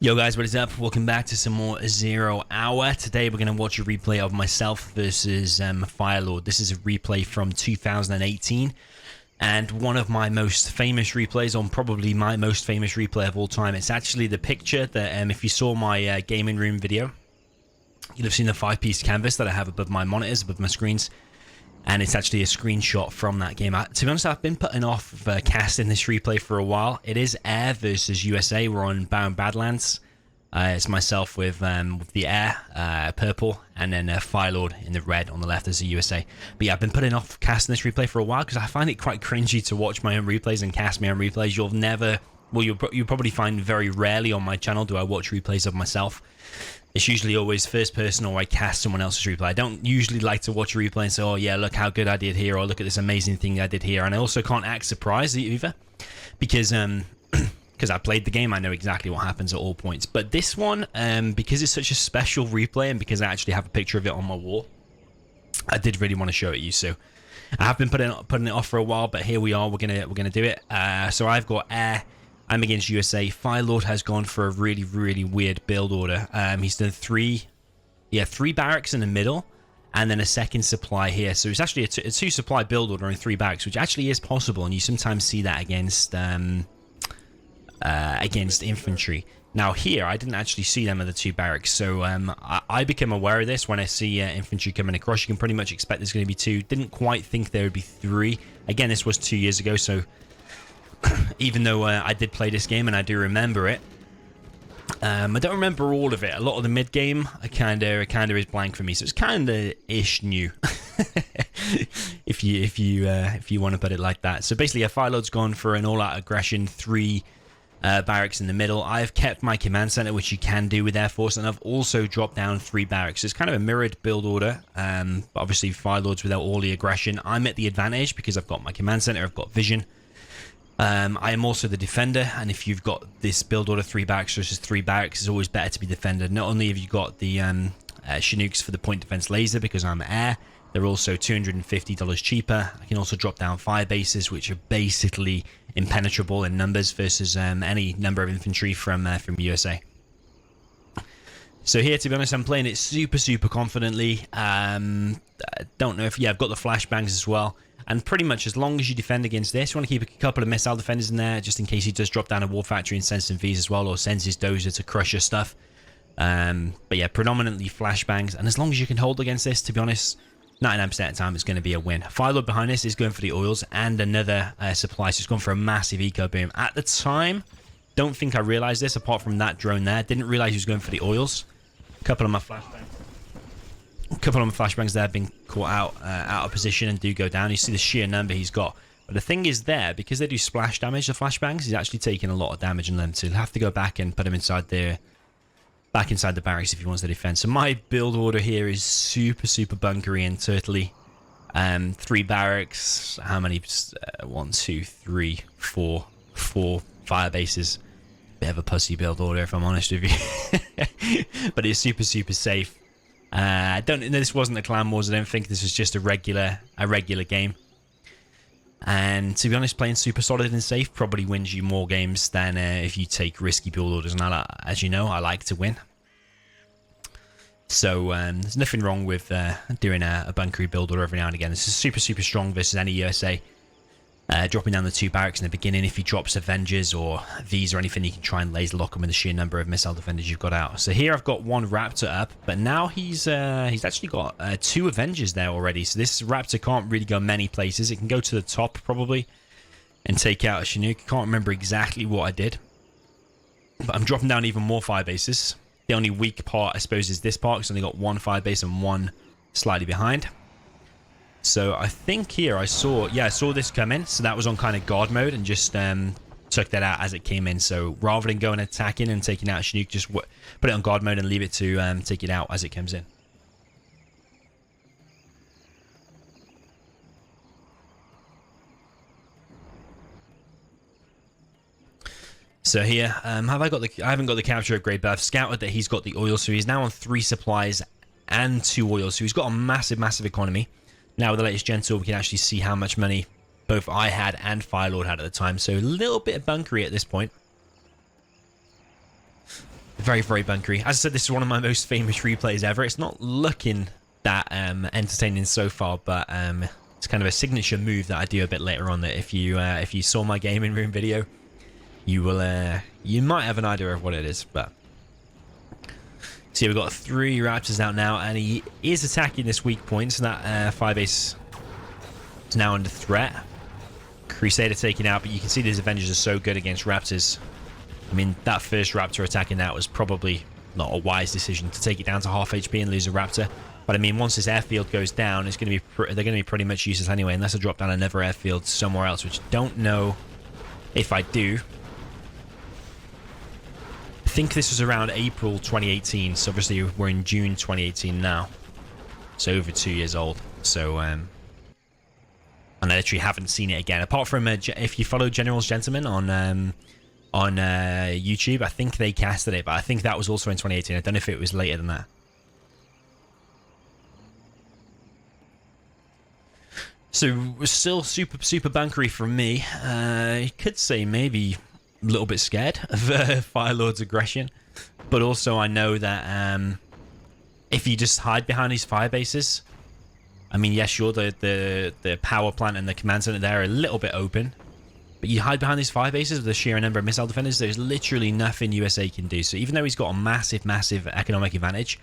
Yo guys, what is up? Welcome back to some more 0 Hour. Today we're going to watch a replay of myself versus FireLorD. This is a replay from 2018 and one of my most famous replays, on probably my most famous replay of all time. It's actually the picture that if you saw my gaming room video, you'd have seen the 5-piece canvas that I have above my monitors, above my screens. And it's actually a screenshot from that game. To be honest, I've been putting off casting this replay for a while. It is Air versus USA. We're on Bound Badlands. It's myself with the Air, purple, and then FireLorD in the red on the left as the USA. But yeah, I've been putting off casting this replay for a while because I find it quite cringy to watch my own replays and cast my own replays. You'll probably find very rarely on my channel do I watch replays of myself. It's usually always first person or I cast someone else's replay. I don't usually like to watch a replay and say, oh yeah, look how good I did here, or look at this amazing thing I did here. And I also can't act surprised either because I played the game, I know exactly what happens at all points. But this one, because it's such a special replay and because I actually have a picture of it on my wall, I did really want to show it you. So I have been putting it off for a while, but here we are. We're gonna do it. So I've got Air. I'm against USA. FireLorD has gone for a really, really weird build order. He's done three barracks in the middle, and then a second supply here. So it's actually a two supply build order and 3 barracks, which actually is possible, and you sometimes see that against infantry. Now here, I didn't actually see them at the 2 barracks, so I became aware of this when I see infantry coming across. You can pretty much expect there's going to be 2. Didn't quite think there would be 3. Again, this was 2 years ago, so even though I did play this game and I do remember it, I don't remember all of it. A lot of the mid game, I kind of is blank for me, so it's kind of ish new, if you want to put it like that. So basically, FireLorD's gone for an all-out aggression, 3 barracks in the middle. I've kept my command center, which you can do with Air Force, and I've also dropped down 3 barracks. It's kind of a mirrored build order. But obviously, FireLorD's without all the aggression. I'm at the advantage because I've got my command center, I've got vision. I am also the defender, and if you've got this build order 3 barracks versus 3 barracks, it's always better to be defender. Not only have you got the Chinooks for the point defense laser because I'm Air, they're also $250 cheaper. I can also drop down 5 bases, which are basically impenetrable in numbers versus any number of infantry from USA. So here, to be honest, I'm playing it super confidently. Don't know if I've got the flashbangs as well. And pretty much as long as you defend against this, you want to keep a couple of missile defenders in there just in case he does drop down a war factory and sends some Vs as well, or sends his dozer to crush your stuff. But yeah, predominantly flashbangs. And as long as you can hold against this, to be honest, 99% of the time it's going to be a win. FireLorD behind this is going for the oils and another supply, so it's gone for a massive eco boom. At the time, don't think I realized this apart from that drone there. Didn't realize he was going for the oils. A couple of my flashbangs there have been caught out of position and do go down. You see the sheer number he's got. But the thing is there, because they do splash damage, the flashbangs, he's actually taking a lot of damage on them. So he'll have to go back and put him inside the barracks if he wants to defend. So my build order here is super bunkery and turtley. 3 barracks. How many? 1, 2, 3, 4 fire bases. Bit of a pussy build order, if I'm honest with you. But it's super safe. This wasn't a Clan Wars. I don't think this was just a regular game. And to be honest, playing super solid and safe probably wins you more games than if you take risky build orders. And as you know, I like to win. So there's nothing wrong with doing a bunkery build order every now and again. This is super strong versus any USA. Dropping down the 2 barracks in the beginning. If he drops Avengers or Vs or anything, you can try and laser lock him with the sheer number of missile defenders you've got out. So here I've got 1 Raptor up, but now he's actually got 2 Avengers there already. So this Raptor can't really go many places. It can go to the top probably and take out a Chinook. Can't remember exactly what I did, but I'm dropping down even more 5 bases. The only weak part, I suppose, is this part because I only got 1 5 base and 1 slightly behind. So I think here I saw this come in. So that was on kind of guard mode and just took that out as it came in. So rather than going attacking and taking out a Chinook, just put it on guard mode and leave it to take it out as it comes in. So here, I haven't got the capture upgrade, but I've scouted that he's got the oil, so he's now on 3 supplies and 2 oils. So he's got a massive economy. Now with the latest gen tool, we can actually see how much money both I had and FireLorD had at the time. So a little bit of bunkery at this point. Very, very bunkery. As I said, this is one of my most famous replays ever. It's not looking that entertaining so far, but it's kind of a signature move that I do a bit later on. That if you saw my gaming room video, you might have an idea of what it is. But see, we've got 3 Raptors out now, and he is attacking this weak point, so that fire base is now under threat. Crusader taken out, but you can see these Avengers are so good against Raptors. I mean, that first Raptor attacking that was probably not a wise decision to take it down to half HP and lose a Raptor. But I mean, once this airfield goes down, it's going to be they're going to be pretty much useless anyway, unless I drop down another airfield somewhere else, which I don't know if I do. I think this was around April 2018, so obviously we're in June 2018 now. It's over 2 years old, so and I literally haven't seen it again. Apart from if you follow General's Gentleman on YouTube, I think they casted it, but I think that was also in 2018. I don't know if it was later than that. So still super bunkery from me. You could say maybe a little bit scared of FireLorD's aggression, but also I know that if you just hide behind these fire bases, I mean, yeah, sure, the power plant and the command center there are a little bit open, but you hide behind these fire bases with the sheer number of missile defenders, there's literally nothing USA can do. So even though he's got a massive economic advantage,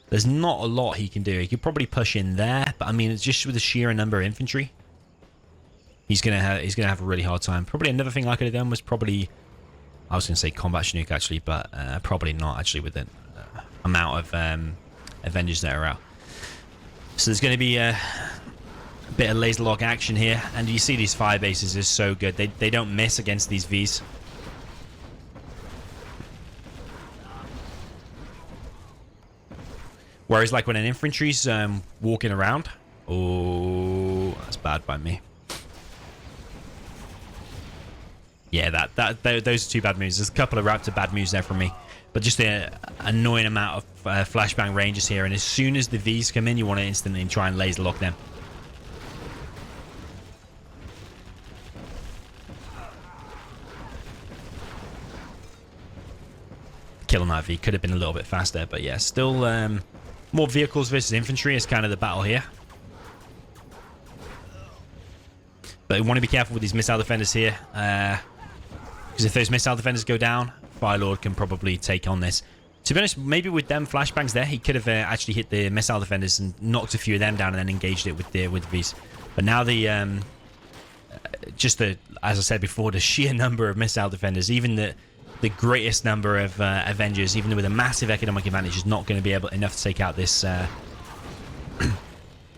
there's not a lot he can do. He could probably push in there, but I mean, it's just with the sheer number of infantry, he's gonna have a really hard time. Probably another thing I could have done was probably, I was gonna say combat Chinook actually, but probably not actually with the amount of Avengers that are out. So there's going to be a bit of laser lock action here, and you see these fire bases are so good. They don't miss against these Vs. Whereas like when an infantry's walking around, oh, that's bad by me. Yeah, those are 2 bad moves. There's a couple of Raptor bad moves there from me, but just the annoying amount of flashbang ranges here. And as soon as the Vs come in, you want to instantly try and laser lock them. Killing that V could have been a little bit faster, but yeah, still more vehicles versus infantry is kind of the battle here. But you want to be careful with these missile defenders here, because if those missile defenders go down, FireLorD can probably take on this. To be honest, maybe with them flashbangs there, he could have actually hit the missile defenders and knocked a few of them down and then engaged it with the Vs. But now the as I said before, the sheer number of missile defenders, even the greatest number of Avengers, even with a massive economic advantage, is not going to be enough to take out this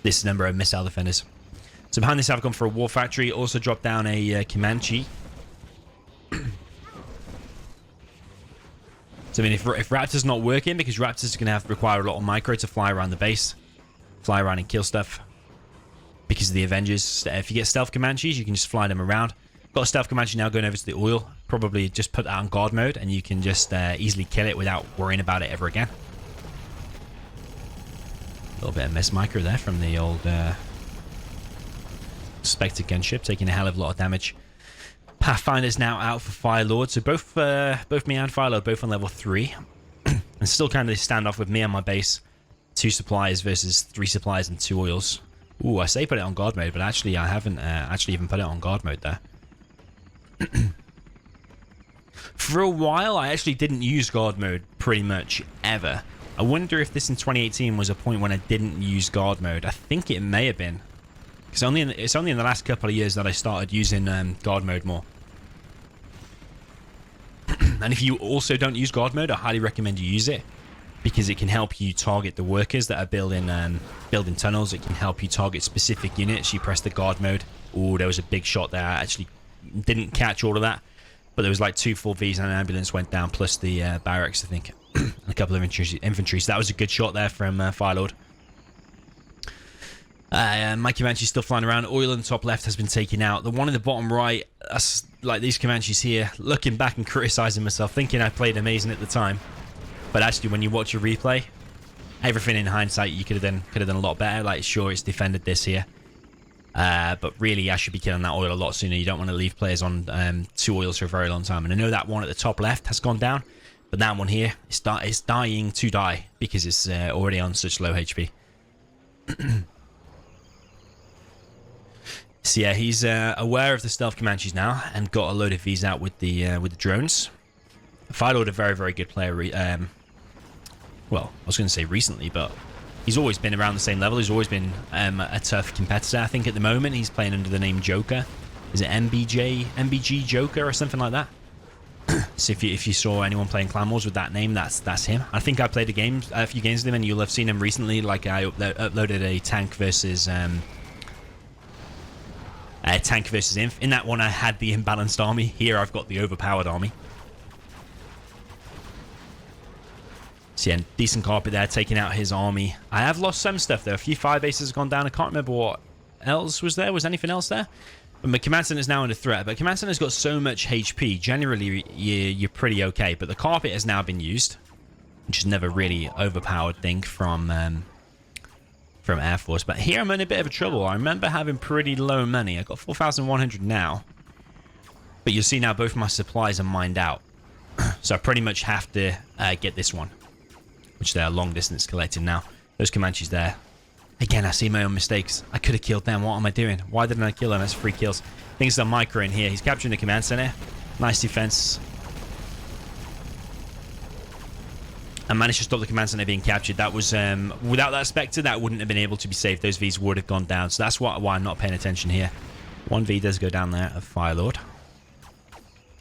this number of missile defenders. So behind this, I've gone for a War Factory. Also dropped down a Comanche. So I mean, if Raptor's not working, because Raptor's going to have to require a lot of micro to fly around the base, fly around and kill stuff, because of the Avengers. If you get stealth Comanches, you can just fly them around. Got a stealth Comanche now going over to the oil. Probably just put that on guard mode, and you can just easily kill it without worrying about it ever again. A little bit of miss micro there from the old Spectre gunship, taking a hell of a lot of damage. Pathfinder's now out for FireLorD, so both me and FireLorD both on level 3. And still kind of this standoff with me on my base. 2 supplies versus 3 supplies and 2 oils. Ooh, I say put it on guard mode, but actually I haven't actually even put it on guard mode there. For a while, I actually didn't use guard mode pretty much ever. I wonder if this in 2018 was a point when I didn't use guard mode. I think it may have been. It's only in the last couple of years that I started using guard mode more. And if you also don't use guard mode, I highly recommend you use it, because it can help you target the workers that are building tunnels. It can help you target specific units. You press the guard mode. Oh, there was a big shot there. I actually didn't catch all of that, but there was like 2 full Vs and an ambulance went down, plus the barracks, I think, and a couple of infantry. So that was a good shot there from FireLorD. My Comanche's still flying around. Oil in the top left has been taken out. The one in the bottom right, that's like these Comanches here, looking back and criticizing myself, thinking I played amazing at the time. But actually, when you watch a replay, everything in hindsight, you could have done a lot better. Like, sure, it's defended this here, but really, I should be killing that oil a lot sooner. You don't want to leave players on 2 oils for a very long time. And I know that one at the top left has gone down, But that one here is dying to die because it's already on such low HP. So yeah, he's aware of the stealth Comanches now and got a load of these out with the drones. FireLorD, a very, very good player. Well, I was going to say recently, but he's always been around the same level. He's always been a tough competitor. I think at the moment he's playing under the name Joker. Is it MBG Joker or something like that? So if you saw anyone playing Clan Wars with that name, that's him. I think I played a few games with him, and you'll have seen him recently. Like I uploaded a tank versus Inf. In that one, I had the imbalanced army. Here, I've got the overpowered army. So yeah, decent carpet there, taking out his army. I have lost some stuff though. A few fire bases have gone down. I can't remember what else was there. Was anything else there? But my command center is now under threat. But command center has got so much HP. Generally, you're pretty okay. But the carpet has now been used, which is never really overpowered thing from Air Force. But here I'm in a bit of a trouble. I remember having pretty low money. I got 4,100 now. But you'll see now both my supplies are mined out. So I pretty much have to get this one, which they are long distance collecting now. Those Comanches there. Again, I see my own mistakes. I could have killed them. What am I doing? Why didn't I kill them? That's 3 kills. Things are micro in here. He's capturing the command center. Nice defense. I managed to stop the command center being captured. That was, without that Spectre, that wouldn't have been able to be saved. Those Vs would have gone down. So that's why I'm not paying attention here. One V does go down there of FireLorD.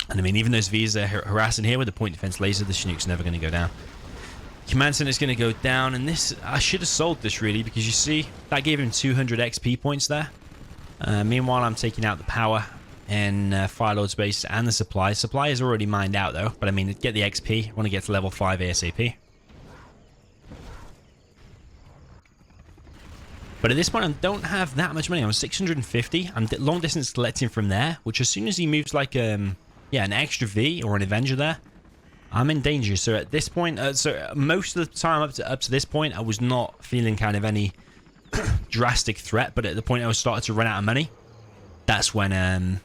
And I mean, even those Vs are harassing here with the point defense laser. The Chinook's never going to go down. Command center is going to go down, and this, I should have sold this really, because you see that gave him 200 XP points there. Meanwhile, I'm taking out the power in FireLorD's base and the supply. Supply is already mined out though, but I mean, get the XP. I want to get to level 5 ASAP. But at this point, I don't have that much money. I'm 650. I'm long distance collecting from there, which as soon as he moves like yeah, an extra V or an Avenger there, I'm in danger. So at this point, so most of the time up to this point, I was not feeling kind of any drastic threat. But at the point I was starting to run out of money, that's when,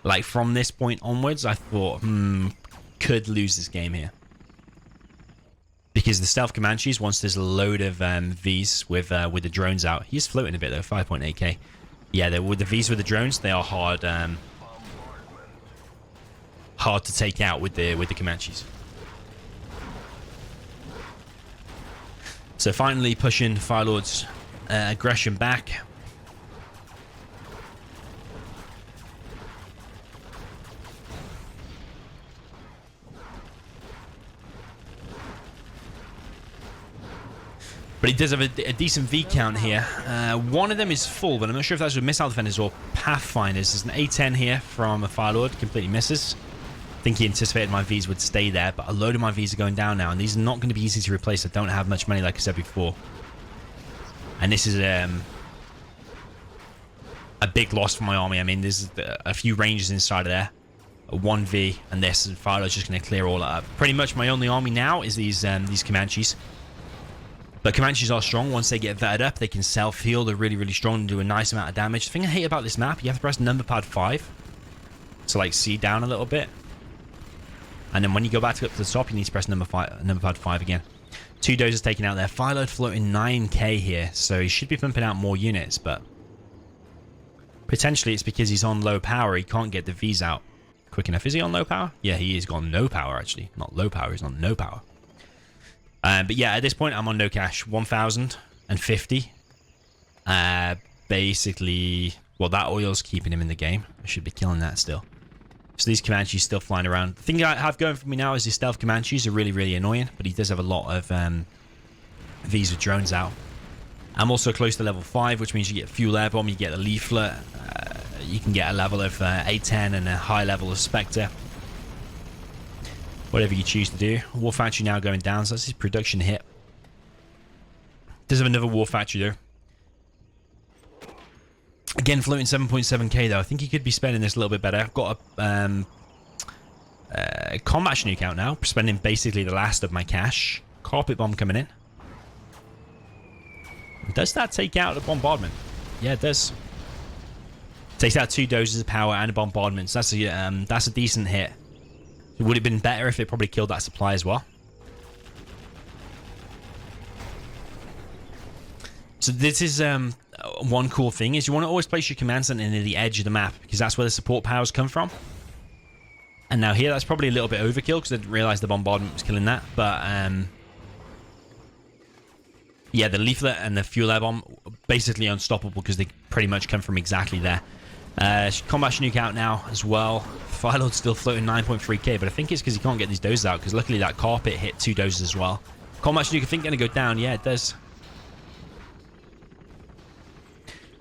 like from this point onwards, I thought, could lose this game here. Because the stealth Comanches, once there's a load of Vs with the drones out, he's floating a bit though, 5.8k. Yeah, with the Vs with the drones, they are hard. Hard to take out with the Comanches. So finally pushing FireLorD's aggression back. But he does have a decent V count here. One of them is full, but I'm not sure if that's with missile defenders or pathfinders. There's an A10 here from a FireLorD, completely misses. I think he anticipated my Vs would stay there, but a load of my Vs are going down now, and these are not going to be easy to replace. I don't have much money, like I said before. And this is a big loss for my army. I mean, there's a few rangers inside of there. A 1V, and this, and FireLord's just going to clear all that up. Pretty much my only army now is these Comanches. But Comanches are strong. Once they get vetted up, they can self-heal. They're really, really strong and do a nice amount of damage. The thing I hate about this map, you have to press number pad 5 to, like, see down a little bit. And then when you go back up to the top, you need to press number pad 5 again. 2 dozers taken out there. FireLorD floating 9k here, so he should be pumping out more units, but potentially it's because he's on low power. He can't get the Vs out quick enough. Is he on low power? Yeah, he is on no power, actually. Not low power, he's on no power. But yeah, at this point, I'm on no cash. 1,050. Basically, well, that oil's keeping him in the game. I should be killing that still. So these Comanches still flying around. The thing I have going for me now is his stealth Comanches are really, really annoying, but he does have a lot of Vs with drones out. I'm also close to level 5, which means you get fuel air bomb, you get a leaflet, you can get a level of A10 and a high level of Spectre. Whatever you choose to do. War Factory now going down, so that's his production hit. Does have another War Factory though. Again, floating 7.7k though. I think he could be spending this a little bit better. I've got a combat Chinook out now, spending basically the last of my cash. Carpet bomb coming in. Does that take out the bombardment? Yeah, it does. Takes out 2 doses of power and a bombardment. So that's a decent hit. It would have been better if it probably killed that supply as well. So this is one cool thing is you want to always place your command center near the edge of the map because that's where the support powers come from. And now here, that's probably a little bit overkill because I didn't realize the bombardment was killing that. But yeah, the leaflet and the fuel air bomb basically unstoppable because they pretty much come from exactly there. Combat Chinook out now as well. FireLorD's still floating 9.3k, but I think it's because he can't get these doses out because luckily that carpet hit 2 doses as well. Combat Chinook, I think, going to go down. Yeah, it does.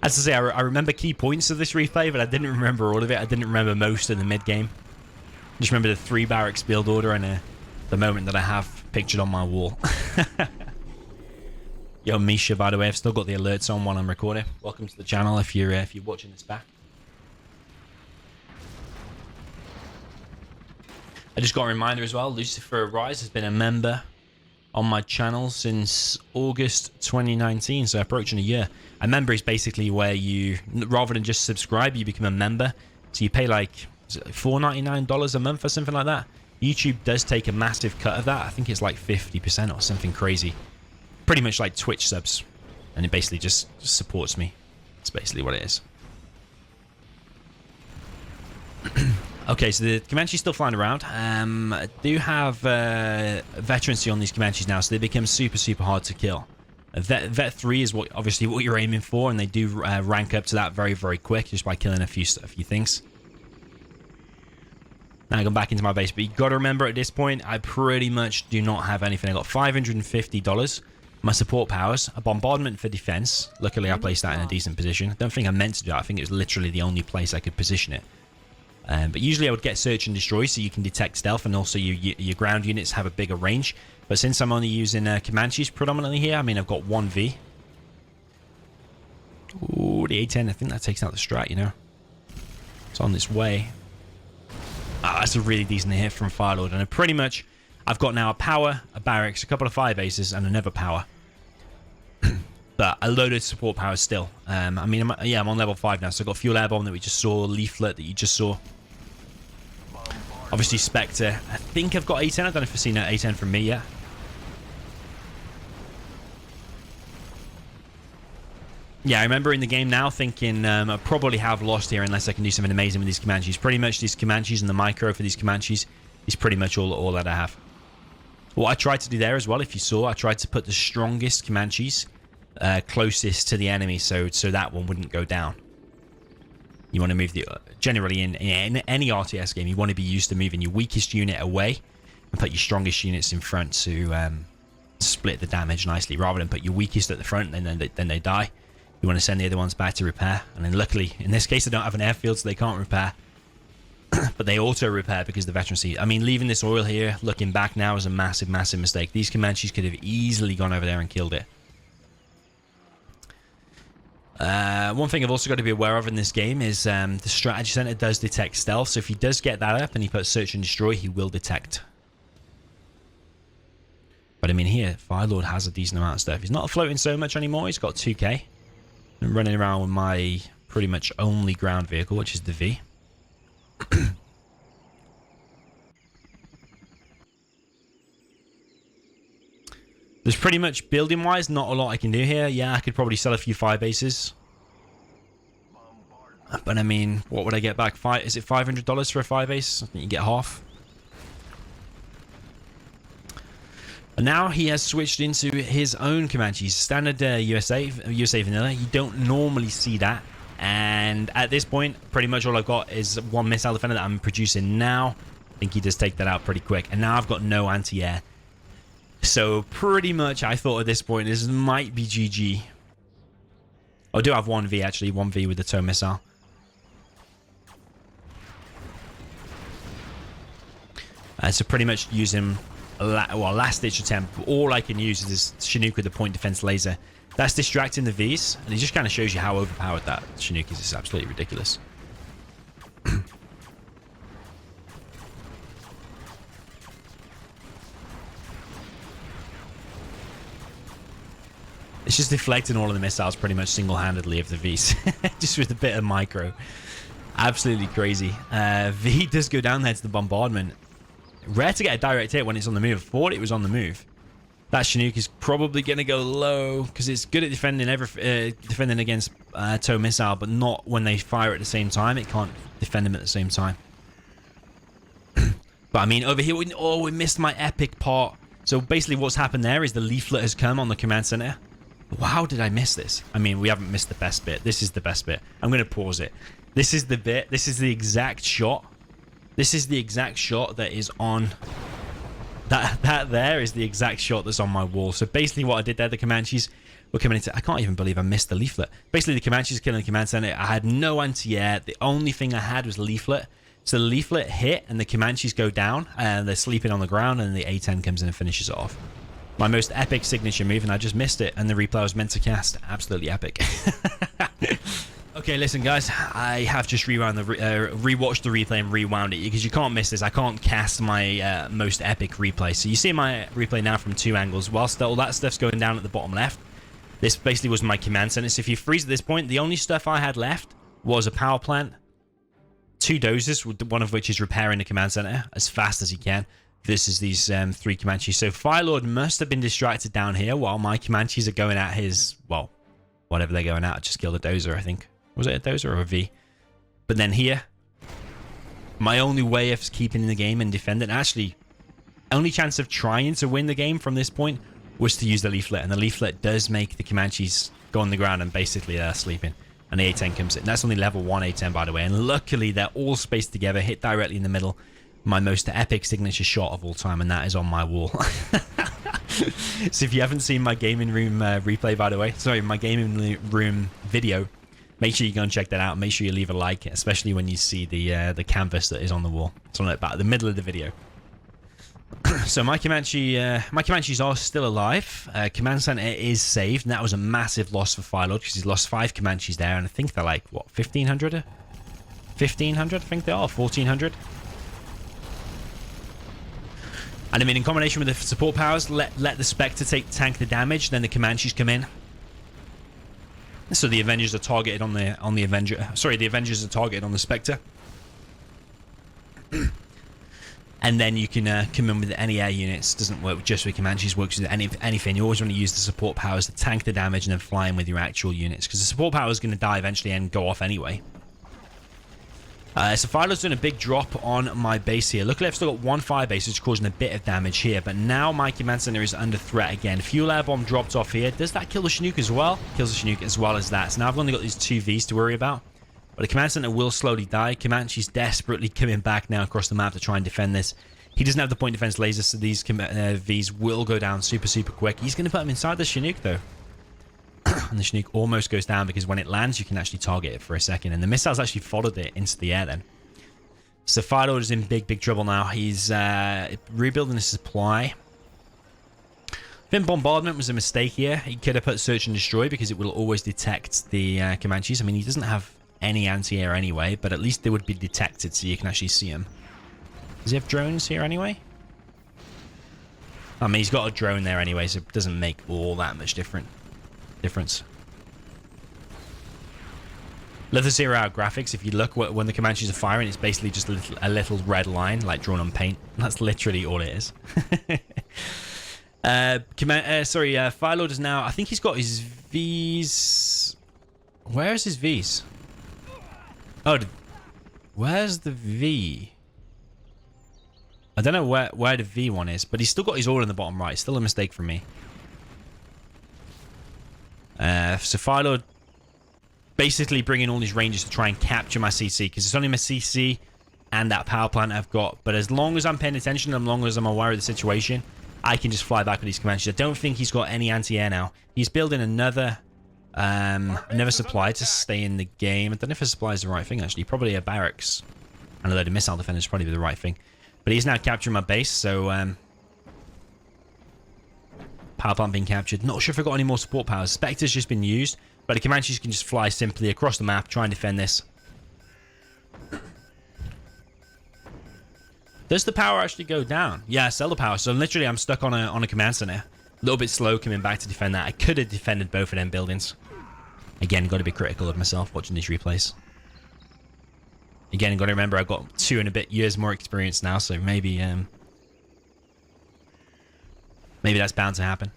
As I say, I remember key points of this replay, but I didn't remember all of it. I didn't remember most of the mid-game. Just remember the 3 barracks build order and the moment that I have pictured on my wall. Yo, Misha, by the way, I've still got the alerts on while I'm recording. Welcome to the channel if you're watching this back. I just got a reminder as well. Lucifer Rise has been a member on my channel since August 2019, so approaching a year. A member is basically where you, rather than just subscribe, you become a member. So you pay like $4.99 a month or something like that. YouTube does take a massive cut of that. I think it's like 50% or something crazy. Pretty much like Twitch subs. And it basically just supports me. That's basically what it is. Okay, so the Comanche's still flying around. I do have veterancy on these Comanches now, so they become super, super hard to kill. Vet 3 is obviously what you're aiming for, and they do rank up to that very, very quick just by killing a few things. Now I go back into my base, but you got to remember at this point, I pretty much do not have anything. I got $550. My support powers, a bombardment for defense. Luckily, I placed that in a decent position. I don't think I meant to do that. I think it was literally the only place I could position it. But usually I would get search and destroy so you can detect stealth, and also your ground units have a bigger range. But since I'm only using Comanches predominantly here, I mean, I've got 1V. Ooh, the A10, I think that takes out the strat, you know. It's on its way. Ah, that's a really decent hit from FireLorD. And pretty much, I've got now a power, a barracks, a couple of fire bases, and another power. But a load of support power still. I mean, I'm on level 5 now, so I've got fuel air bomb that we just saw, leaflet that you just saw. Obviously, Spectre. I think I've got A10. I don't know if I've seen an A10 from me yet. Yeah, I remember in the game now thinking I probably have lost here unless I can do something amazing with these Comanches. Pretty much these Comanches and the micro for these Comanches is pretty much all that I have. What I tried to do there as well, if you saw, I tried to put the strongest Comanches closest to the enemy so that one wouldn't go down. You want to move the... generally, in any RTS game, you want to be used to moving your weakest unit away and put your strongest units in front to split the damage nicely, rather than put your weakest at the front and then they die. You want to send the other ones back to repair. And then luckily, in this case, they don't have an airfield, so they can't repair. But they auto-repair because the veterancy... I mean, leaving this oil here, looking back now, is a massive, massive mistake. These Comanches could have easily gone over there and killed it. One thing I've also got to be aware of in this game is the strategy center does detect stealth. So if he does get that up and he puts search and destroy, he will detect. But I mean, here, FireLorD has a decent amount of stuff. He's not floating so much anymore. He's got 2k. I'm running around with my pretty much only ground vehicle, which is the V. There's pretty much, building-wise, not a lot I can do here. Yeah, I could probably sell a few fire bases. But I mean, what would I get back? Is it $500 for a fire base? I think you get half. And now he has switched into his own Comanches. Standard USA vanilla. You don't normally see that. And at this point, pretty much all I've got is one missile defender that I'm producing now. I think he does take that out pretty quick. And now I've got no anti-air. So pretty much I thought at this point this might be GG. I do have 1V actually, 1V with the tow missile. So pretty much using last ditch attempt. All I can use is this Chinook with the point defense laser. That's distracting the Vs, and it just kind of shows you how overpowered that Chinook is. It's absolutely ridiculous. It's just deflecting all of the missiles pretty much single-handedly of the Vs. Just with a bit of micro. Absolutely crazy. V does go down there to the bombardment. Rare to get a direct hit when it's on the move. I thought it was on the move. That Chinook is probably going to go low because it's good at defending defending against tow missile, but not when they fire at the same time. It can't defend them at the same time. But I mean, over here, we missed my epic part. So basically what's happened there is the leaflet has come on the command center. How did I miss this? I mean, we haven't missed the best bit. This is the best bit. I'm going to pause it. This is the bit. This is the exact shot. This is the exact shot that is on... That there is the exact shot that's on my wall. So basically what I did there, the Comanches were coming into... I can't even believe I missed the leaflet. Basically, the Comanches killing the command center. I had no anti-air. The only thing I had was leaflet. So the leaflet hit and the Comanches go down and they're sleeping on the ground and the A10 comes in and finishes it off. My most epic signature move, and I just missed it, and the replay I was meant to cast. Absolutely epic. Okay, listen, guys. I have just rewatched the replay and rewound it because you can't miss this. I can't cast my most epic replay. So you see my replay now from 2 angles. Whilst all that stuff's going down at the bottom left, this basically was my command center. So if you freeze at this point, the only stuff I had left was a power plant, 2 dozers, one of which is repairing the command center as fast as he can. This is these 3 Comanches. So FireLorD must have been distracted down here while my Comanches are going at his, well, whatever they're going at. I just killed a dozer, I think. Was it a dozer or a V? But then here, my only way of keeping the game and defending, actually, only chance of trying to win the game from this point was to use the leaflet. And the leaflet does make the Comanches go on the ground and basically they're sleeping. And the A10 comes in. That's only level 1 A10, by the way. And luckily, they're all spaced together, hit directly in the middle. My most epic signature shot of all time, and that is on my wall. So if you haven't seen my gaming room replay, by the way, sorry, my gaming room video, make sure you go and check that out. Make sure you leave a like, especially when you see the canvas that is on the wall. It's on about the middle of the video. So my Comanches are still alive. Command center is saved, and that was a massive loss for FireLorD because he's lost 5 Comanches there, and I think they're like what 1,500, 1,500. I think they are 1,400. And I mean, in combination with the support powers, let the Spectre tank the damage, then the Comanches come in. So the Avengers are targeted on the Avenger. Sorry, the Avengers are targeted on the Spectre. And then you can come in with any air units. Doesn't work just with Comanches, works with anything. You always want to use the support powers to tank the damage and then fly in with your actual units. Because the support power is going to die eventually and go off anyway. So FireLorD's doing a big drop on my base here. Luckily, I've still got 1 fire base, which is causing a bit of damage here. But now my command center is under threat again. Fuel air bomb dropped off here. Does that kill the Chinook as well? Kills the Chinook as well as that. So now I've only got these 2 Vs to worry about. But the command center will slowly die. Comanche's desperately coming back now across the map to try and defend this. He doesn't have the point defense lasers, so these Vs will go down super, super quick. He's going to put them inside the Chinook, though. And the Chinook almost goes down because when it lands, you can actually target it for a second. And the missiles actually followed it into the air then. So FireLorD is in big, big trouble now. He's rebuilding his supply. I think bombardment was a mistake here. He could have put search and destroy because it will always detect the Comanches. I mean, he doesn't have any anti-air anyway, but at least they would be detected so you can actually see him. Does he have drones here anyway? I mean, he's got a drone there anyway, so it doesn't make all that much difference. Love the 0-hour graphics. If you look when the Comanches are firing, it's basically just a little red line, like drawn on paint. That's literally all it is. FireLorD is now... I think he's got his Vs... Where is his Vs? Oh, where's the V? I don't know where the V one is, but he's still got his order in the bottom right. Still a mistake from me. So FireLorD basically bringing all these rangers to try and capture my CC, because it's only my CC and that power plant I've got. But as long as I'm paying attention, as long as I'm aware of the situation, I can just fly back with these Comanches. I don't think he's got any anti-air now. He's building another supply to stay in the game. I don't know if a supply is the right thing, actually. Probably a barracks and a load of missile defenders probably be the right thing. But he's now capturing my base, so power plant being captured. Not sure if I've got any more support powers. Spectre's just been used, but the Comanches can just fly simply across the map, try and defend this. Does the power actually go down? Yeah, sell the power. So literally I'm stuck on a command center. A little bit slow coming back to defend that. I could have defended both of them buildings. Again, got to be critical of myself watching these replays. Again, got to remember I've got 2 and a bit years more experience now, so maybe Maybe that's bound to happen.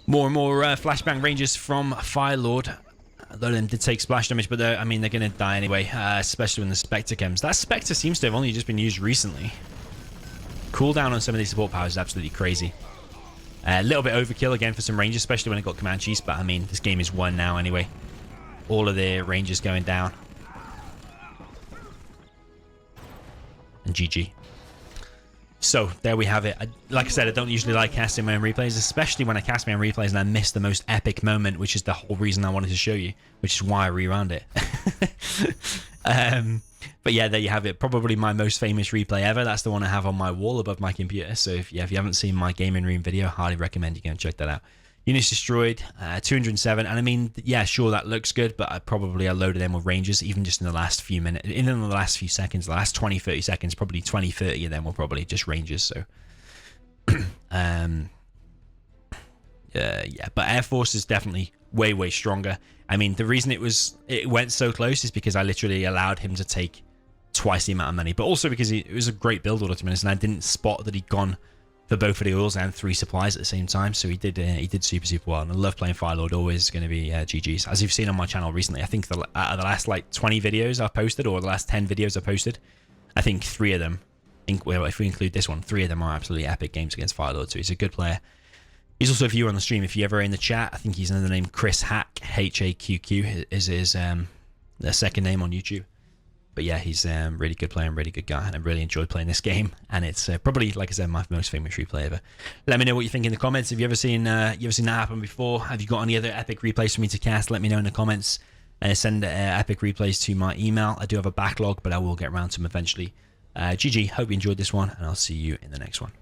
More and more flashbang rangers from FireLorD. A lot of them did take splash damage, but I mean, they're going to die anyway, especially when the Spectre comes. That Spectre seems to have only just been used recently. Cooldown on some of these support powers is absolutely crazy. A little bit overkill again for some rangers, especially when it got Comanches, but I mean, this game is won now anyway. All of the rangers going down. And GG. So, there we have it. Like I said, I don't usually like casting my own replays, especially when I cast my own replays and I miss the most epic moment, which is the whole reason I wanted to show you, which is why I rewound it. But yeah, there you have it. Probably my most famous replay ever. That's the one I have on my wall above my computer. So if you haven't seen my gaming room video, I highly recommend you go and check that out. Units destroyed, 207. And I mean, yeah, sure, that looks good, but I loaded them with Rangers, even just in the last few minutes, in the last few seconds, the last 20, 30 seconds, probably 20, 30 of them were probably just Rangers. So, yeah, but Air Force is definitely way, way stronger. I mean, the reason it went so close is because I literally allowed him to take twice the amount of money, but also because it was a great build order, to be honest, and I didn't spot that he'd gone for both of the oils and 3 supplies at the same time, so he did super well, and I love playing FireLorD. Always going to be GG's. As you've seen on my channel recently, I think the last like 20 videos I've posted, or the last 10 videos I've posted, I think 3 of them, well, if we include this one, 3 of them are absolutely epic games against FireLorD, so he's a good player. He's also a viewer on the stream. If you ever in the chat, I think he's under the name Chris Hack, H-A-Q-Q is his second name on YouTube. But yeah, he's a really good player and really good guy, and I really enjoyed playing this game. And it's probably, like I said, my most famous replay ever. Let me know what you think in the comments. Have you ever seen that happen before? Have you got any other epic replays for me to cast? Let me know in the comments. Send epic replays to my email. I do have a backlog, but I will get around to them eventually. GG, hope you enjoyed this one, and I'll see you in the next one.